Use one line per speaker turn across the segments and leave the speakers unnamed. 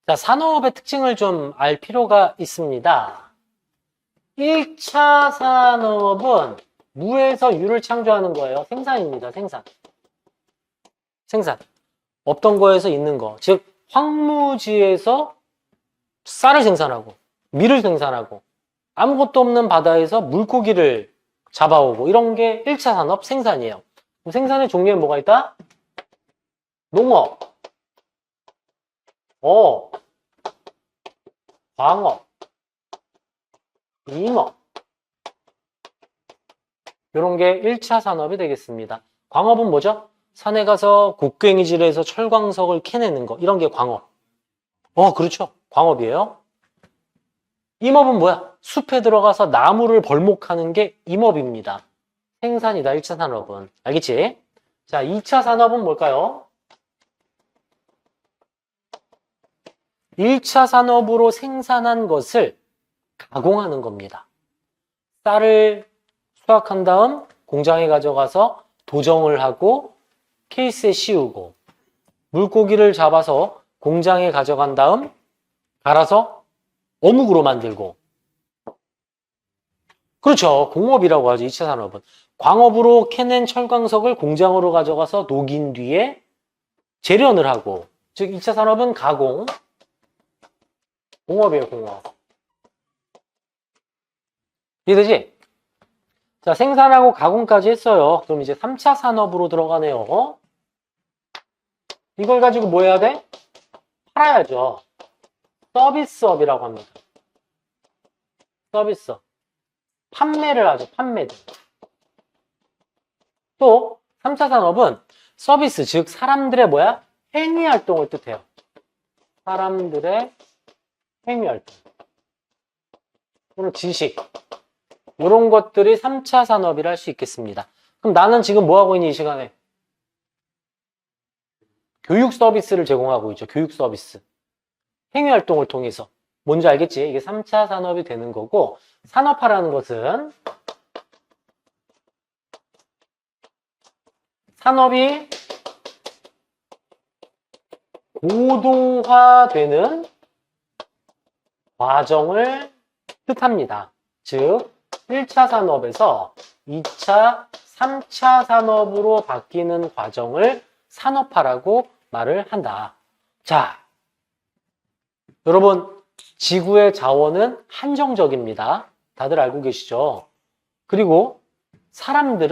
자, 산업의 특징을 좀 알 필요가 있습니다. 1차 산업은 무에서 유를 창조하는 거예요. 생산입니다. 생산. 없던 거에서 있는 거. 즉, 황무지에서 쌀을 생산하고, 밀을 생산하고, 아무것도 없는 바다에서 물고기를 잡아오고, 이런 게 1차 산업 생산이에요. 생산의 종류에 뭐가 있다? 농업, 어업, 광업, 임업. 이런 게 1차 산업이 되겠습니다. 광업은 뭐죠? 산에 가서 곡괭이질해서 철광석을 캐내는 거. 이런 게 광업. 그렇죠. 광업이에요. 임업은 뭐야? 숲에 들어가서 나무를 벌목하는 게 임업입니다. 생산이다, 1차 산업은. 알겠지? 자, 2차 산업은 뭘까요? 1차 산업으로 생산한 것을 가공하는 겁니다. 쌀을 수확한 다음 공장에 가져가서 도정을 하고 케이스에 씌우고, 물고기를 잡아서 공장에 가져간 다음 갈아서 어묵으로 만들고. 그렇죠. 공업이라고 하죠. 2차 산업은. 광업으로 캐낸 철광석을 공장으로 가져가서 녹인 뒤에 재련을 하고, 즉 2차 산업은 가공, 공업이에요. 공업. 이해되지? 자, 생산하고 가공까지 했어요. 그럼 이제 3차 산업으로 들어가네요. 이걸 가지고 뭐 해야 돼? 팔아야죠. 서비스업이라고 합니다. 서비스업. 판매를 하죠. 판매들. 또 3차 산업은 서비스, 즉 사람들의 뭐야? 행위활동을 뜻해요. 사람들의 행위활동. 또는 지식. 이런 것들이 3차 산업이라 할 수 있겠습니다. 그럼 나는 지금 뭐 하고 있니, 이 시간에? 교육 서비스를 제공하고 있죠. 교육 서비스. 행위활동을 통해서. 뭔지 알겠지? 이게 3차 산업이 되는 거고, 산업화라는 것은 산업이 고도화되는 과정을 뜻합니다. 즉, 1차 산업에서 2차, 3차 산업으로 바뀌는 과정을 산업화라고 말을 한다. 자, 여러분, 지구의 자원은 한정적입니다. 다들 알고 계시죠? 그리고 사람들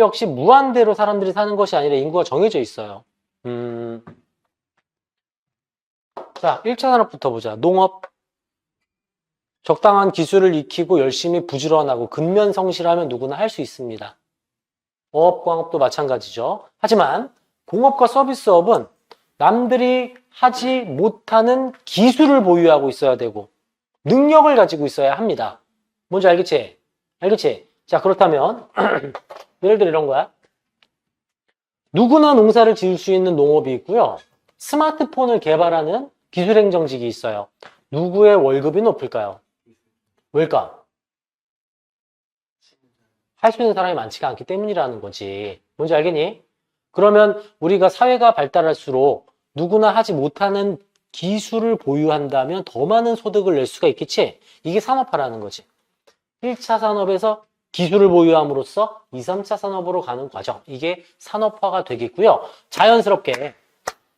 역시 무한대로 사람들이 사는 것이 아니라 인구가 정해져 있어요. 자, 1차 산업부터 보자. 농업. 적당한 기술을 익히고 열심히 부지런하고 근면성실하면 누구나 할 수 있습니다. 어업, 광업도 마찬가지죠. 하지만 공업과 서비스업은 남들이 하지 못하는 기술을 보유하고 있어야 되고 능력을 가지고 있어야 합니다. 뭔지 알겠지? 알겠지? 자, 그렇다면 예를 들어 이런 거야. 누구나 농사를 지을 수 있는 농업이 있고요. 스마트폰을 개발하는 기술행정직이 있어요. 누구의 월급이 높을까요? 왜일까? 할 수 있는 사람이 많지가 않기 때문이라는 거지. 뭔지 알겠니? 그러면 우리가 사회가 발달할수록 누구나 하지 못하는 기술을 보유한다면 더 많은 소득을 낼 수가 있겠지? 이게 산업화라는 거지. 1차 산업에서 기술을 보유함으로써 2, 3차 산업으로 가는 과정. 이게 산업화가 되겠고요. 자연스럽게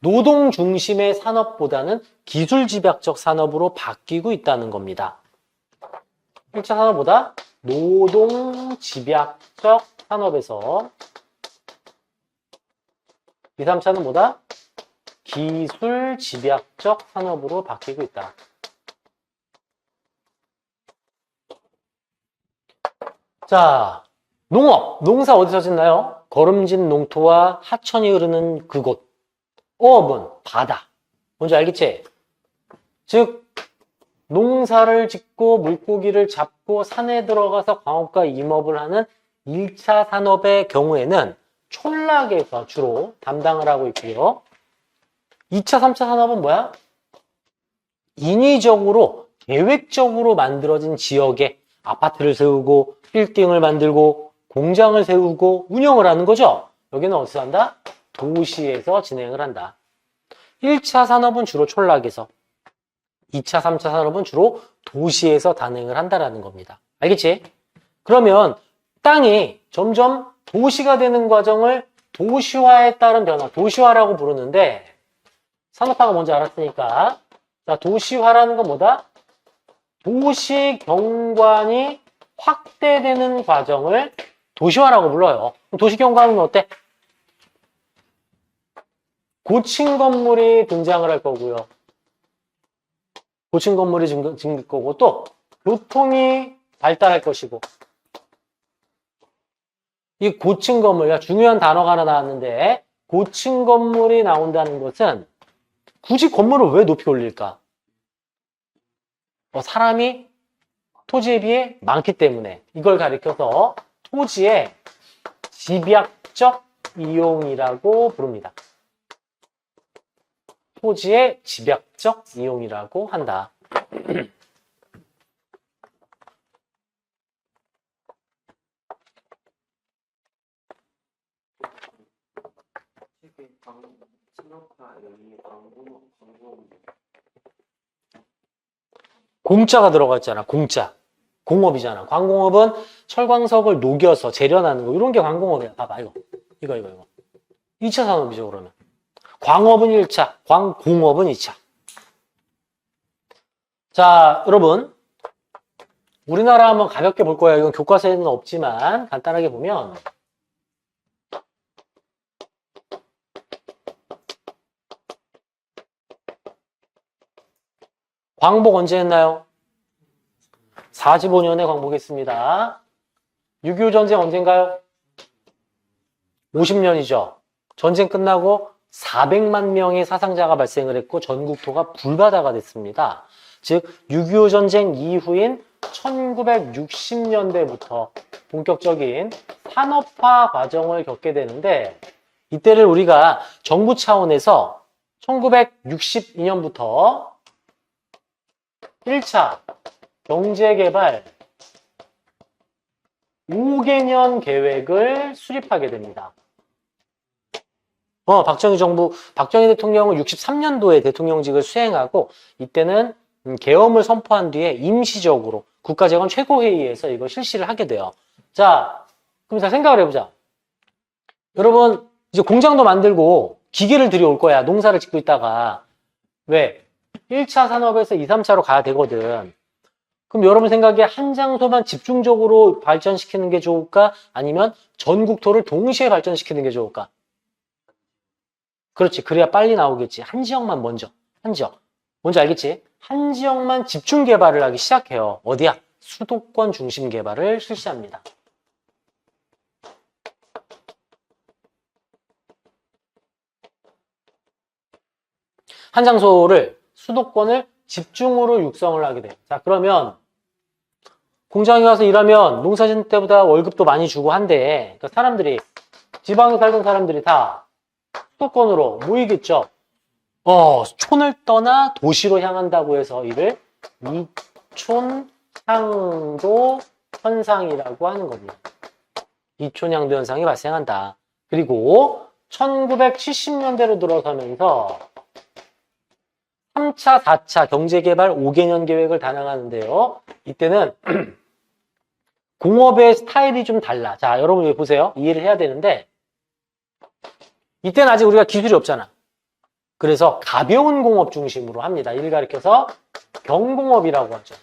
노동 중심의 산업보다는 기술 집약적 산업으로 바뀌고 있다는 겁니다. 1차 산업보다 노동 집약적 산업에서 2, 3차는 뭐다? 기술 집약적 산업으로 바뀌고 있다. 자, 농업, 농사 어디서 짓나요? 거름진 농토와 하천이 흐르는 그곳. 어업은 바다. 뭔지 알겠지? 즉, 농사를 짓고 물고기를 잡고 산에 들어가서 광업과 임업을 하는 1차 산업의 경우에는 촌락에서 주로 담당을 하고 있고요. 2차, 3차 산업은 뭐야? 인위적으로, 계획적으로 만들어진 지역에 아파트를 세우고, 빌딩을 만들고, 공장을 세우고, 운영을 하는 거죠. 여기는 어디서 한다? 도시에서 진행을 한다. 1차 산업은 주로 촌락에서, 2차, 3차 산업은 주로 도시에서 단행을 한다라는 겁니다. 알겠지? 그러면 땅이 점점 도시가 되는 과정을 도시화에 따른 변화, 도시화라고 부르는데, 산업화가 뭔지 알았으니까, 자, 도시화라는 건 뭐다? 도시 경관이 확대되는 과정을 도시화라고 불러요. 도시 경관은 어때? 고층 건물이 등장을 할 거고요. 고층 건물이 증길 거고, 또 교통이 발달할 것이고. 이 고층 건물, 중요한 단어가 하나 나왔는데, 고층 건물이 나온다는 것은 굳이 건물을 왜 높이 올릴까? 사람이 토지에 비해 많기 때문에 이걸 가리켜서 토지의 집약적 이용이라고 부릅니다. 토지의 집약적 이용이라고 한다. 공짜가 들어가 있잖아. 공짜. 공업이잖아. 광공업은 철광석을 녹여서 재련하는 거. 이런 게 광공업이야. 봐봐, 이거. 이거. 2차 산업이죠, 그러면. 광업은 1차, 광공업은 2차. 자, 여러분. 우리나라 한번 가볍게 볼 거예요. 이건 교과서에는 없지만, 간단하게 보면. 광복 언제 했나요? 45년에 광복했습니다. 6.25 전쟁 언젠가요? 50년이죠. 전쟁 끝나고 400만 명의 사상자가 발생을 했고 전국토가 불바다가 됐습니다. 즉 6.25 전쟁 이후인 1960년대부터 본격적인 산업화 과정을 겪게 되는데 이때를 우리가 정부 차원에서 1962년부터 1차 경제개발 5개년 계획을 수립하게 됩니다. 박정희 대통령은 63년도에 대통령직을 수행하고 이때는 계엄을 선포한 뒤에 임시적으로 국가재건 최고회의에서 이걸 실시를 하게 돼요. 자, 그럼 자 생각을 해보자. 여러분 이제 공장도 만들고 기계를 들여올 거야. 농사를 짓고 있다가. 왜? 1차 산업에서 2, 3차로 가야 되거든. 그럼 여러분 생각에 한 장소만 집중적으로 발전시키는 게 좋을까? 아니면 전국토를 동시에 발전시키는 게 좋을까? 그렇지. 그래야 빨리 나오겠지. 한 지역만 먼저. 한 지역. 뭔지 알겠지? 한 지역만 집중 개발을 하기 시작해요. 어디야? 수도권 중심 개발을 실시합니다. 한 장소를 수도권을 집중으로 육성을 하게 돼요. 자, 그러면 공장에 가서 일하면 농사짓는 때보다 월급도 많이 주고 한데 그러니까 사람들이 지방에 살던 사람들이 다 수도권으로 모이겠죠. 촌을 떠나 도시로 향한다고 해서 이를 이촌향도 현상이라고 하는 겁니다. 이촌향도 현상이 발생한다. 그리고 1970년대로 들어서면서 3차, 4차 경제개발 5개년 계획을 단행하는데요. 이때는 공업의 스타일이 좀 달라. 자, 여러분 여기 보세요. 이해를 해야 되는데 이때는 아직 우리가 기술이 없잖아. 그래서 가벼운 공업 중심으로 합니다. 이를 가리켜서 경공업이라고 하죠.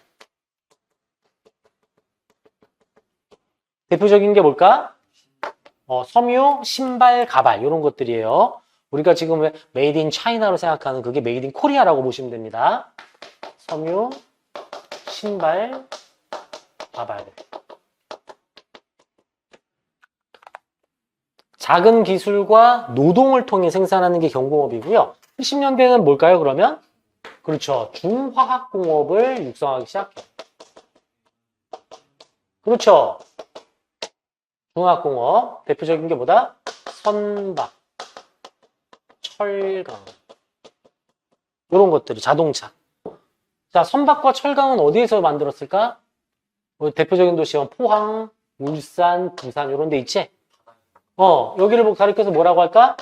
대표적인 게 뭘까? 섬유, 신발, 가발 이런 것들이에요. 우리가 지금 왜 메이드 인 차이나로 생각하는 그게 메이드 인 코리아라고 보시면 됩니다. 섬유, 신발, 가발. 작은 기술과 노동을 통해 생산하는 게 경공업이고요. 70년대는 뭘까요, 그러면? 그렇죠. 중화학공업을 육성하기 시작해요. 그렇죠. 중화학공업. 대표적인 게 뭐다? 선박, 철강. 이런 것들이 자동차. 자, 선박과 철강은 어디에서 만들었을까? 대표적인 도시는 포항, 울산, 부산 이런 데 있지? 여기를 가리켜서 뭐라고 할까?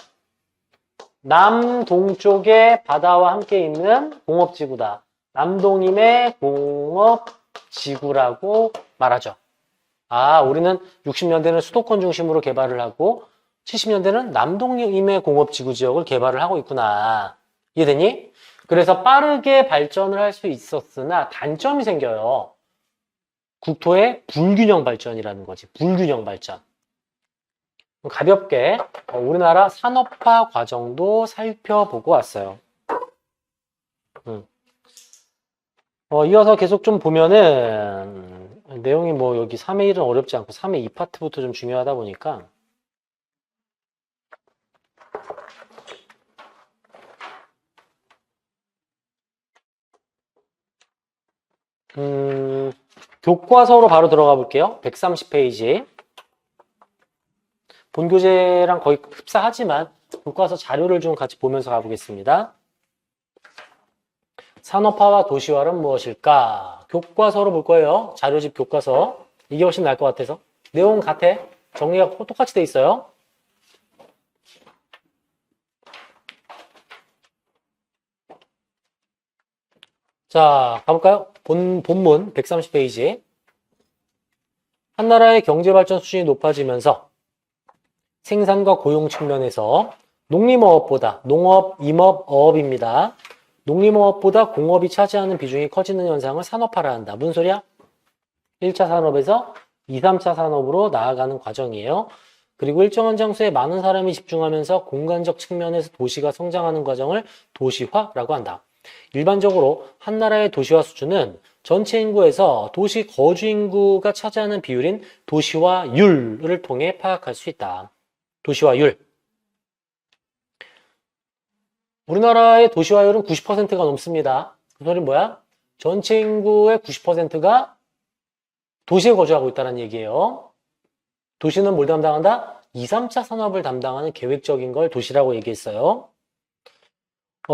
남동쪽에 바다와 함께 있는 공업지구다. 남동임의 공업지구라고 말하죠. 아, 우리는 60년대는 수도권 중심으로 개발을 하고 70년대는 남동임의 공업지구 지역을 개발을 하고 있구나. 이해되니? 그래서 빠르게 발전을 할 수 있었으나 단점이 생겨요. 국토의 불균형 발전이라는 거지. 불균형 발전. 가볍게 우리나라 산업화 과정도 살펴보고 왔어요. 이어서 계속 좀 보면은 내용이 뭐 여기 3의 1은 어렵지 않고 3의 2파트부터 좀 중요하다 보니까 교과서로 바로 들어가 볼게요. 130페이지. 본교재랑 거의 흡사하지만 교과서 자료를 좀 같이 보면서 가보겠습니다. 산업화와 도시화는 무엇일까? 교과서로 볼 거예요. 자료집 교과서. 이게 훨씬 나을 것 같아서. 내용 같아. 정리가 똑같이 돼 있어요. 자, 가볼까요? 본문 130페이지. 한 나라의 경제발전 수준이 높아지면서 생산과 고용 측면에서 농림어업보다, 농업, 임업, 어업입니다. 농림어업보다 공업이 차지하는 비중이 커지는 현상을 산업화라 한다. 무슨 소리야? 1차 산업에서 2, 3차 산업으로 나아가는 과정이에요. 그리고 일정한 장소에 많은 사람이 집중하면서 공간적 측면에서 도시가 성장하는 과정을 도시화라고 한다. 일반적으로 한 나라의 도시화 수준은 전체 인구에서 도시 거주 인구가 차지하는 비율인 도시화율을 통해 파악할 수 있다. 도시화율. 우리나라의 도시화율은 90%가 넘습니다. 그 소리는 뭐야? 전체 인구의 90%가 도시에 거주하고 있다는 얘기예요. 도시는 뭘 담당한다? 2, 3차 산업을 담당하는 계획적인 걸 도시라고 얘기했어요.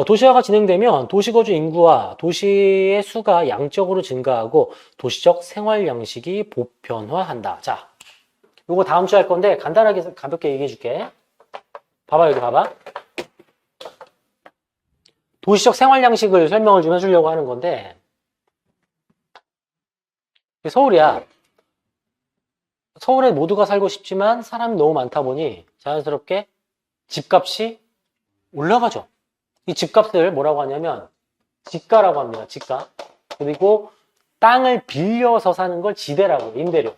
도시화가 진행되면 도시거주 인구와 도시의 수가 양적으로 증가하고 도시적 생활 양식이 보편화한다. 자, 요거 다음 주에 할 건데 간단하게 가볍게 얘기해 줄게. 봐봐, 여기 봐봐. 도시적 생활 양식을 설명을 좀 해주려고 하는 건데 서울이야. 서울에 모두가 살고 싶지만 사람이 너무 많다 보니 자연스럽게 집값이 올라가죠. 이 집값을 뭐라고 하냐면 지가라고 합니다. 지가. 그리고 땅을 빌려서 사는 걸 지대라고, 임대료.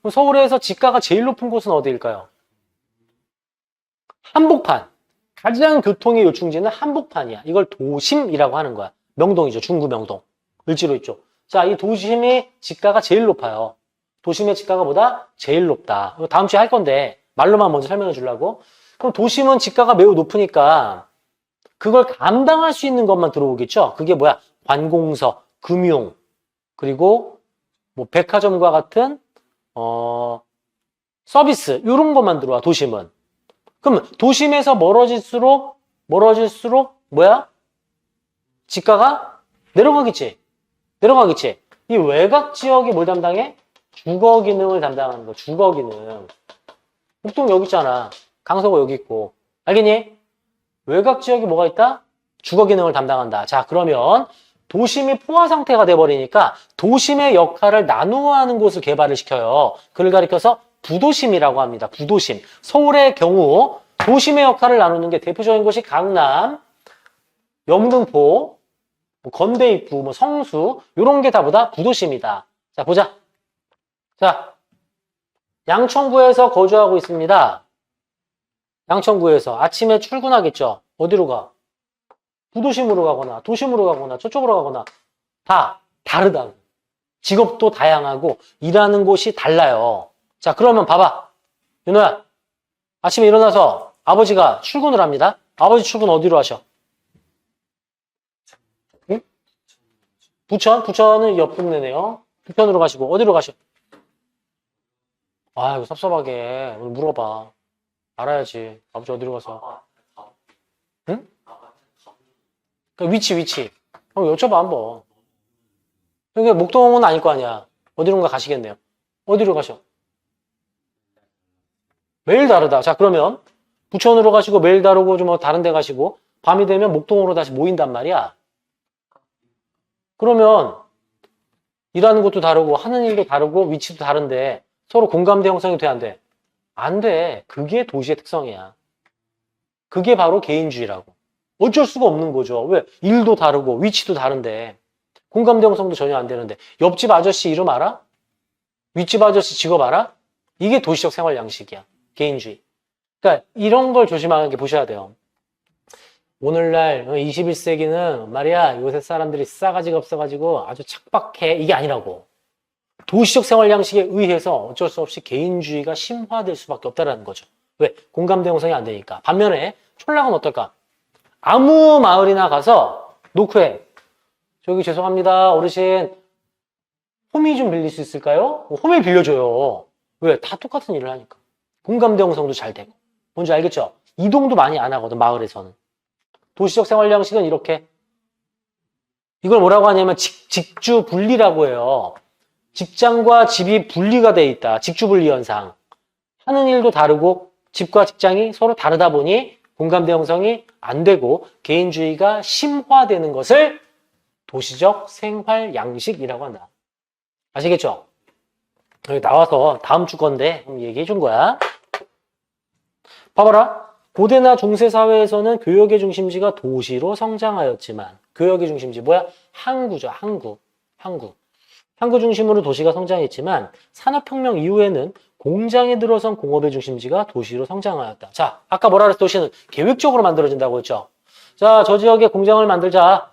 그럼 서울에서 지가가 제일 높은 곳은 어디일까요? 한복판. 가장 교통의 요충지는 한복판이야. 이걸 도심이라고 하는 거야. 명동이죠. 중구 명동. 을지로 있죠. 자, 이 도심이 지가가 제일 높아요. 도심의 지가가 보다 제일 높다. 이거 다음 주에 할 건데 말로만 먼저 설명해 주려고. 그럼 도심은 지가가 매우 높으니까 그걸 감당할 수 있는 것만 들어오겠죠. 그게 뭐야? 관공서, 금융, 그리고 뭐 백화점과 같은 서비스 이런 것만 들어와. 도심은. 그럼 도심에서 멀어질수록 뭐야? 지가가 내려가겠지. 내려가겠지. 이 외곽 지역이 뭘 담당해? 주거 기능을 담당하는 거. 주거 기능. 북동 여기 있잖아. 강서구 여기 있고. 알겠니? 외곽 지역이 뭐가 있다? 주거 기능을 담당한다. 자, 그러면 도심이 포화 상태가 돼버리니까 도심의 역할을 나누어 하는 곳을 개발을 시켜요. 그걸 가리켜서 부도심이라고 합니다. 부도심. 서울의 경우 도심의 역할을 나누는 게 대표적인 곳이 강남, 영등포, 건대입구, 성수 이런 게 다 보다 부도심이다. 자, 보자. 자, 양천구에서 거주하고 있습니다. 양천구에서 아침에 출근하겠죠. 어디로 가? 부도심으로 가거나 도심으로 가거나 저쪽으로 가거나 다 다르다. 직업도 다양하고 일하는 곳이 달라요. 자, 그러면 봐봐. 윤호야, 아침에 일어나서 아버지가 출근을 합니다. 아버지 출근 어디로 하셔? 응? 부천? 부천은 옆 동네네요. 부천으로 가시고 어디로 가셔? 아, 이거 섭섭하게 오늘 물어봐. 알아야지. 아버지 어디로 가서? 응? 그 위치. 그럼 여쭤봐 한번. 그러니까 목동은 아닐 거 아니야. 어디론가 가시겠네요. 어디로 가셔? 매일 다르다. 자, 그러면 부천으로 가시고 매일 다르고 좀 다른 데 가시고 밤이 되면 목동으로 다시 모인단 말이야. 그러면 일하는 것도 다르고 하는 일도 다르고 위치도 다른데 서로 공감대 형성이 돼, 안 돼? 안 돼. 그게 도시의 특성이야. 그게 바로 개인주의라고. 어쩔 수가 없는 거죠. 왜? 일도 다르고 위치도 다른데 공감대 형성도 전혀 안 되는데 옆집 아저씨 이름 알아? 윗집 아저씨 직업 알아? 이게 도시적 생활 양식이야. 개인주의. 그러니까 이런 걸 조심하게 보셔야 돼요. 오늘날 21세기는 말이야 요새 사람들이 싸가지가 없어가지고 아주 착박해. 이게 아니라고. 도시적 생활 양식에 의해서 어쩔 수 없이 개인주의가 심화될 수밖에 없다는 거죠. 왜? 공감대 형성이 안 되니까. 반면에 촌락은 어떨까? 아무 마을이나 가서 노크해. 저기 죄송합니다 어르신 홈이 좀 빌릴 수 있을까요? 홈을 빌려줘요. 왜? 다 똑같은 일을 하니까. 공감대 형성도 잘 되고. 뭔지 알겠죠? 이동도 많이 안 하거든 마을에서는. 도시적 생활 양식은 이렇게. 이걸 뭐라고 하냐면 직주 분리라고 해요. 직장과 집이 분리가 돼 있다. 직주 분리 현상. 하는 일도 다르고 집과 직장이 서로 다르다 보니 공감대 형성이 안 되고 개인주의가 심화되는 것을 도시적 생활 양식이라고 한다. 아시겠죠? 여기 나와서 다음 주 건데 얘기해 준 거야. 봐봐라. 고대나 중세 사회에서는 교역의 중심지가 도시로 성장하였지만 교역의 중심지 뭐야? 항구죠. 항구. 항구 중심으로 도시가 성장했지만 산업혁명 이후에는 공장에 들어선 공업의 중심지가 도시로 성장하였다. 자, 아까 뭐라 그랬어? 도시는 계획적으로 만들어진다고 했죠. 자, 저 지역에 공장을 만들자.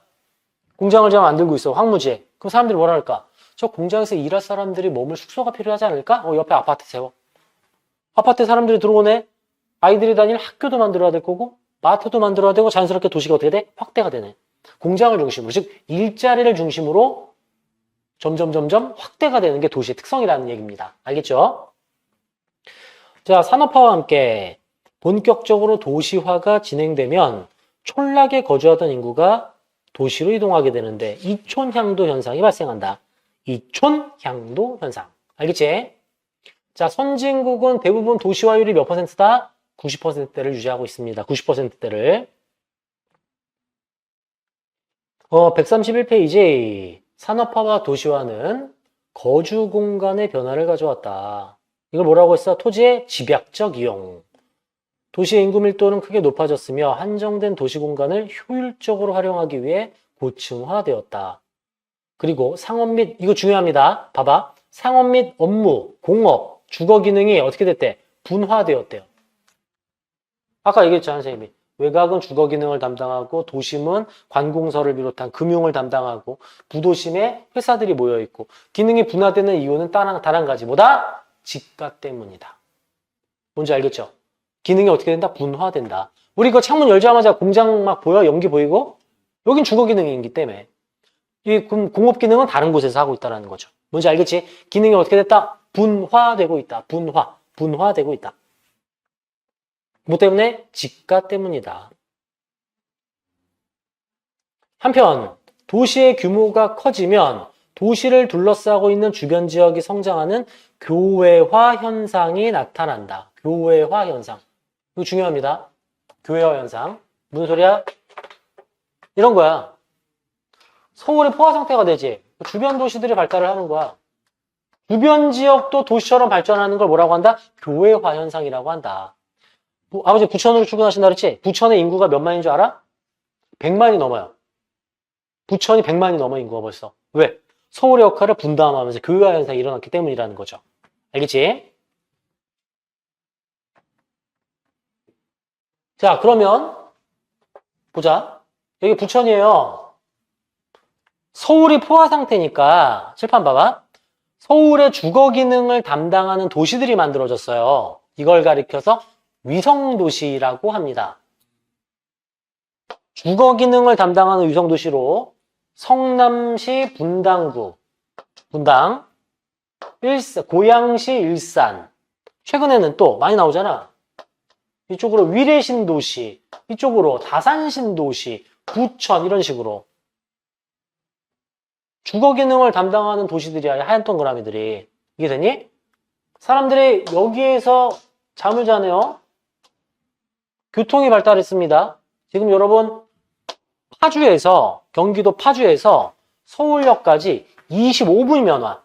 공장을 지금 만들고 있어. 황무지에. 그럼 사람들이 뭐라 할까? 저 공장에서 일할 사람들이 머물 숙소가 필요하지 않을까? 옆에 아파트 세워. 아파트에 사람들이 들어오네. 아이들이 다닐 학교도 만들어야 될 거고 마트도 만들어야 되고 자연스럽게 도시가 어떻게 돼? 확대가 되네. 공장을 중심으로, 즉 일자리를 중심으로 점점 확대가 되는 게 도시의 특성이라는 얘기입니다. 알겠죠? 자, 산업화와 함께 본격적으로 도시화가 진행되면 촌락에 거주하던 인구가 도시로 이동하게 되는데 이촌향도 현상이 발생한다. 이촌향도 현상. 알겠지? 자, 선진국은 대부분 도시화율이 몇 %다? 90%대를 유지하고 있습니다. 90%대를. 131페이지. 산업화와 도시화는 거주 공간의 변화를 가져왔다. 이걸 뭐라고 했어? 토지의 집약적 이용. 도시의 인구 밀도는 크게 높아졌으며 한정된 도시 공간을 효율적으로 활용하기 위해 고층화되었다. 그리고 상업 및, 이거 중요합니다. 봐봐. 상업 및 업무, 공업, 주거 기능이 어떻게 됐대? 분화되었대요. 아까 얘기했잖아, 선생님이. 외곽은 주거 기능을 담당하고 도심은 관공서를 비롯한 금융을 담당하고 부도심에 회사들이 모여있고 기능이 분화되는 이유는 단 한 가지. 뭐다? 집가 때문이다. 뭔지 알겠죠? 기능이 어떻게 된다? 분화된다. 우리 이거 창문 열자마자 공장 막 보여? 연기 보이고? 여긴 주거 기능이기 때문에. 이 공업 기능은 다른 곳에서 하고 있다는 거죠. 뭔지 알겠지? 기능이 어떻게 됐다? 분화되고 있다. 분화되고 있다. 뭐 때문에? 집가 때문이다. 한편 도시의 규모가 커지면 도시를 둘러싸고 있는 주변 지역이 성장하는 교외화 현상이 나타난다. 교외화 현상. 이거 중요합니다. 교외화 현상. 무슨 소리야? 이런 거야. 서울의 포화 상태가 되지. 주변 도시들이 발달을 하는 거야. 주변 지역도 도시처럼 발전하는 걸 뭐라고 한다? 교외화 현상이라고 한다. 아버지 부천으로 출근하신다 그랬지? 부천의 인구가 몇 만인 줄 알아? 100만이 넘어요. 부천이 100만이 넘어 인구가 벌써. 왜? 서울의 역할을 분담하면서 교외화 현상이 일어났기 때문이라는 거죠. 알겠지? 자, 그러면 보자. 여기 부천이에요. 서울이 포화 상태니까 칠판 봐봐. 서울의 주거 기능을 담당하는 도시들이 만들어졌어요. 이걸 가리켜서 위성도시라고 합니다. 주거 기능을 담당하는 위성도시로 성남시 분당구, 분당, 고양시 일산, 최근에는 또 많이 나오잖아. 이쪽으로 위례신도시, 이쪽으로 다산신도시, 부천 이런 식으로 주거 기능을 담당하는 도시들이야. 하얀 동그라미들이. 이게 되니? 사람들이 여기에서 잠을 자네요. 교통이 발달했습니다. 지금 여러분 파주에서 경기도 파주에서 서울역까지 25분이면 와.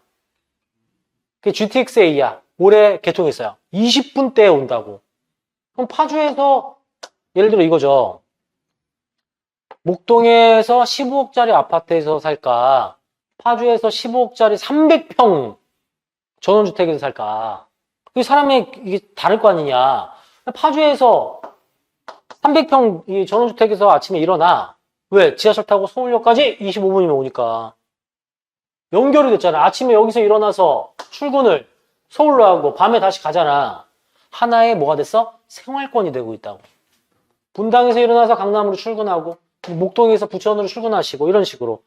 그게 GTX-A야. 올해 개통했어요. 20분대에 온다고. 그럼 파주에서 예를 들어 이거죠. 목동에서 15억짜리 아파트에서 살까? 파주에서 15억짜리 300평 전원주택에서 살까? 그 사람이 이게 다를 거 아니냐? 파주에서 300평 이 전원주택에서 아침에 일어나. 왜? 지하철 타고 서울역까지 25분이면 오니까. 연결이 됐잖아. 아침에 여기서 일어나서 출근을 서울로 하고 밤에 다시 가잖아. 하나의 뭐가 됐어? 생활권이 되고 있다고. 분당에서 일어나서 강남으로 출근하고 목동에서 부천으로 출근하시고 이런 식으로.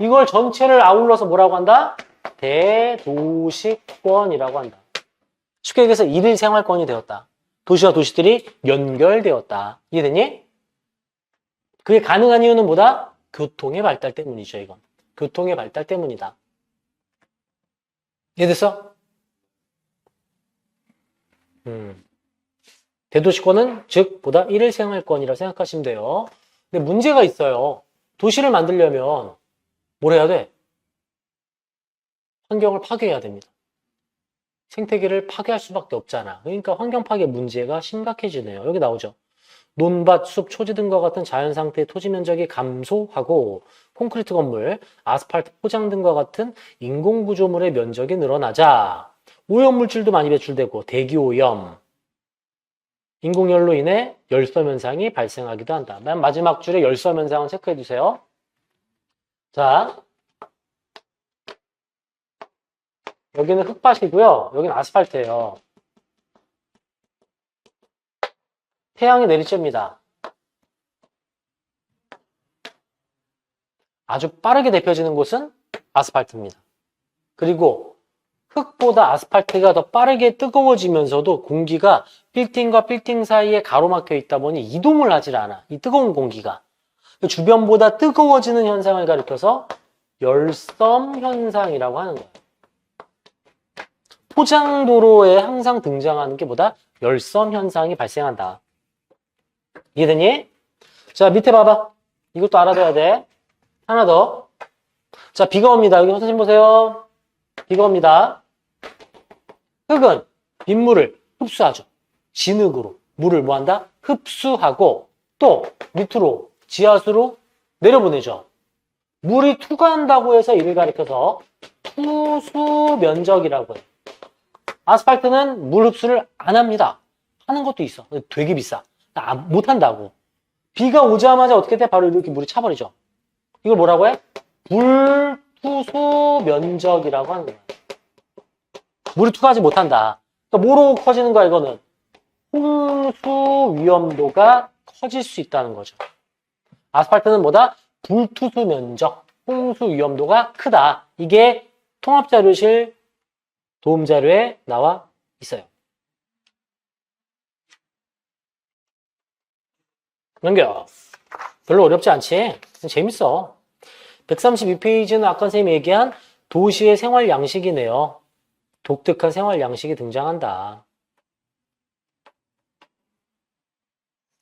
이걸 전체를 아울러서 뭐라고 한다? 대도시권이라고 한다. 쉽게 얘기해서 일일 생활권이 되었다. 도시와 도시들이 연결되었다. 이해됐니? 그게 가능한 이유는 뭐다? 교통의 발달 때문이죠, 이건. 교통의 발달 때문이다. 이해됐어? 대도시권은 즉 보다 일일 생활권이라 생각하시면 돼요. 근데 문제가 있어요. 도시를 만들려면 뭘 해야 돼? 환경을 파괴해야 됩니다. 생태계를 파괴할 수밖에 없잖아. 그러니까 환경 파괴 문제가 심각해지네요. 여기 나오죠. 논밭, 숲, 초지 등과 같은 자연 상태의 토지 면적이 감소하고 콘크리트 건물, 아스팔트 포장 등과 같은 인공 구조물의 면적이 늘어나자 오염물질도 많이 배출되고 대기오염, 인공열로 인해 열섬 현상이 발생하기도 한다. 맨 마지막 줄에 열섬 현상을 체크해 주세요. 자, 여기는 흙밭이고요. 여기는 아스팔트예요. 태양이 내리쬐입니다. 아주 빠르게 데펴지는 곳은 아스팔트입니다. 그리고 흙보다 아스팔트가 더 빠르게 뜨거워지면서도 공기가 빌딩과 빌딩 사이에 가로막혀 있다 보니 이동을 하질 않아. 이 뜨거운 공기가. 주변보다 뜨거워지는 현상을 가리켜서 열섬 현상이라고 하는 거예요. 포장도로에 항상 등장하는 게 뭐다? 열섬 현상이 발생한다. 이해되니? 자, 밑에 봐봐. 이것도 알아둬야 돼. 하나 더. 자, 비가 옵니다. 여기 선생님 보세요. 비가 옵니다. 흙은 빗물을 흡수하죠. 진흙으로 물을 뭐 한다? 흡수하고 또 밑으로 지하수로 내려보내죠. 물이 투과한다고 해서 이를 가리켜서 투수 면적이라고 해요. 아스팔트는 물 흡수를 안 합니다. 하는 것도 있어. 되게 비싸. 못 한다고. 비가 오자마자 어떻게 돼? 바로 이렇게 물이 차버리죠. 이걸 뭐라고 해? 불투수 면적이라고 하는 거야. 물이 투과하지 못한다. 그러니까 뭐로 커지는 거야, 이거는? 홍수 위험도가 커질 수 있다는 거죠. 아스팔트는 뭐다? 불투수 면적, 홍수 위험도가 크다. 이게 통합자료실 도움자료에 나와 있어요. 넘겨. 별로 어렵지 않지? 재밌어. 132페이지는 아까 선생님이 얘기한 도시의 생활 양식이네요. 독특한 생활 양식이 등장한다.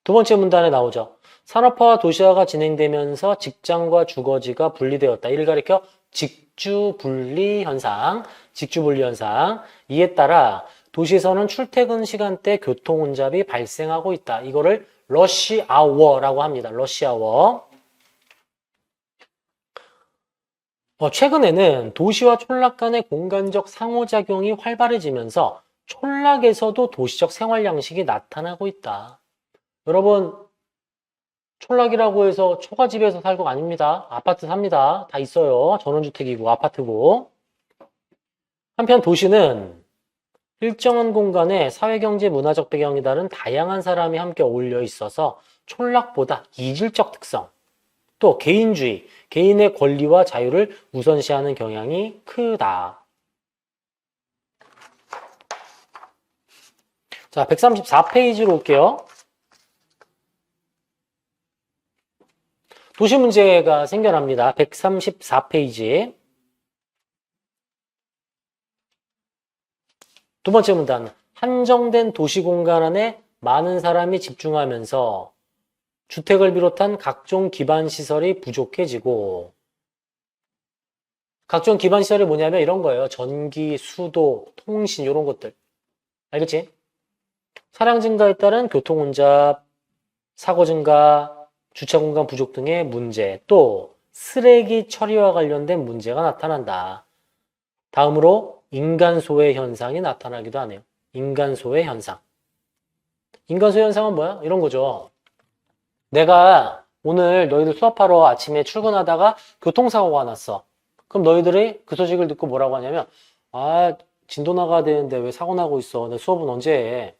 두 번째 문단에 나오죠. 산업화와 도시화가 진행되면서 직장과 주거지가 분리되었다. 이를 가리켜 직주분리 현상, 직주분리 현상. 이에 따라 도시에서는 출퇴근 시간대 교통 혼잡이 발생하고 있다. 이거를 러시 아워라고 합니다. 러시 아워. 최근에는 도시와 촌락 간의 공간적 상호작용이 활발해지면서 촌락에서도 도시적 생활 양식이 나타나고 있다. 여러분, 촌락이라고 해서 초가집에서 살고가 아닙니다. 아파트 삽니다. 다 있어요. 전원주택이고 아파트고. 한편 도시는 일정한 공간에 사회경제 문화적 배경이 다른 다양한 사람이 함께 어울려 있어서 촌락보다 이질적 특성, 또 개인주의, 개인의 권리와 자유를 우선시하는 경향이 크다. 자, 134페이지로 올게요. 도시 문제가 생겨납니다. 134페이지. 두 번째 문단. 한정된 도시 공간 안에 많은 사람이 집중하면서 주택을 비롯한 각종 기반 시설이 부족해지고, 각종 기반 시설이 뭐냐면 이런 거예요. 전기, 수도, 통신 이런 것들. 알겠지? 차량 증가에 따른 교통 혼잡, 사고 증가, 주차 공간 부족 등의 문제, 또 쓰레기 처리와 관련된 문제가 나타난다. 다음으로 인간 소외 현상이 나타나기도 하네요. 인간 소외 현상. 인간 소외 현상은 뭐야? 이런 거죠. 내가 오늘 너희들 수업하러 아침에 출근하다가 교통사고가 났어. 그럼 너희들이 그 소식을 듣고 뭐라고 하냐면, 아, 진도 나가야 되는데 왜 사고 나고 있어? 내 수업은 언제 해?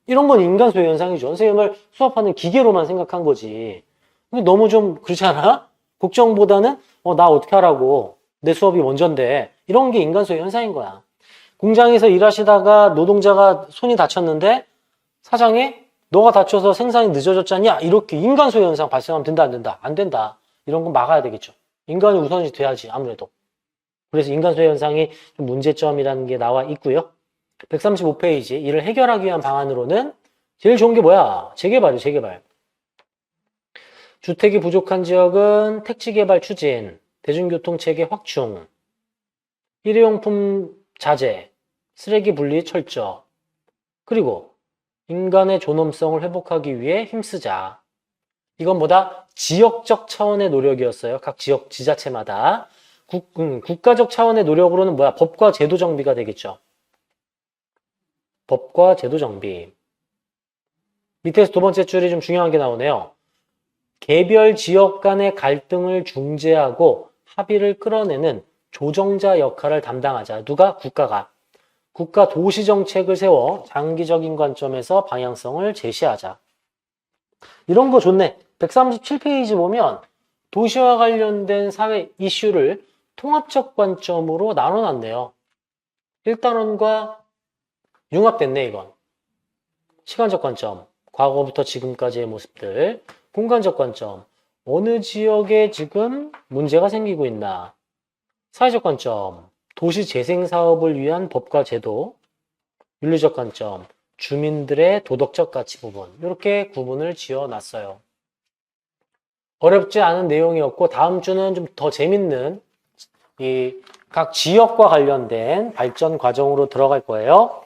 이런 건 인간 소외 현상이죠. 선생님을 수업하는 기계로만 생각한 거지. 근데 너무 좀 그렇지 않아? 걱정보다는 나 어떻게 하라고. 내 수업이 먼저인데. 이런 게 인간 소외 현상인 거야. 공장에서 일하시다가 노동자가 손이 다쳤는데 사장이 너가 다쳐서 생산이 늦어졌잖냐? 이렇게 인간 소외 현상 발생하면 된다, 안 된다? 안 된다. 이런 건 막아야 되겠죠. 인간이 우선이 돼야지, 아무래도. 그래서 인간 소외 현상이 좀 문제점이라는 게 나와 있고요. 135페이지. 이를 해결하기 위한 방안으로는 제일 좋은 게 뭐야? 재개발이요, 재개발. 주택이 부족한 지역은 택지 개발 추진, 대중교통 체계 확충, 일회용품 자재, 쓰레기 분리 철저, 그리고 인간의 존엄성을 회복하기 위해 힘쓰자. 이건 뭐다? 지역적 차원의 노력이었어요. 각 지역, 지자체마다. 국가적 차원의 노력으로는 뭐야? 법과 제도 정비가 되겠죠. 법과 제도 정비. 밑에서 두 번째 줄이 좀 중요한 게 나오네요. 개별 지역 간의 갈등을 중재하고 합의를 끌어내는 조정자 역할을 담당하자. 누가? 국가가. 국가 도시 정책을 세워 장기적인 관점에서 방향성을 제시하자. 이런 거 좋네. 137페이지 보면 도시와 관련된 사회 이슈를 통합적 관점으로 나눠놨네요. 1단원과 융합됐네, 이건. 시간적 관점, 과거부터 지금까지의 모습들. 공간적 관점, 어느 지역에 지금 문제가 생기고 있나. 사회적 관점, 도시 재생 사업을 위한 법과 제도. 윤리적 관점, 주민들의 도덕적 가치 부분. 이렇게 구분을 지어놨어요. 어렵지 않은 내용이었고 다음 주는 좀 더 재밌는 이 각 지역과 관련된 발전 과정으로 들어갈 거예요.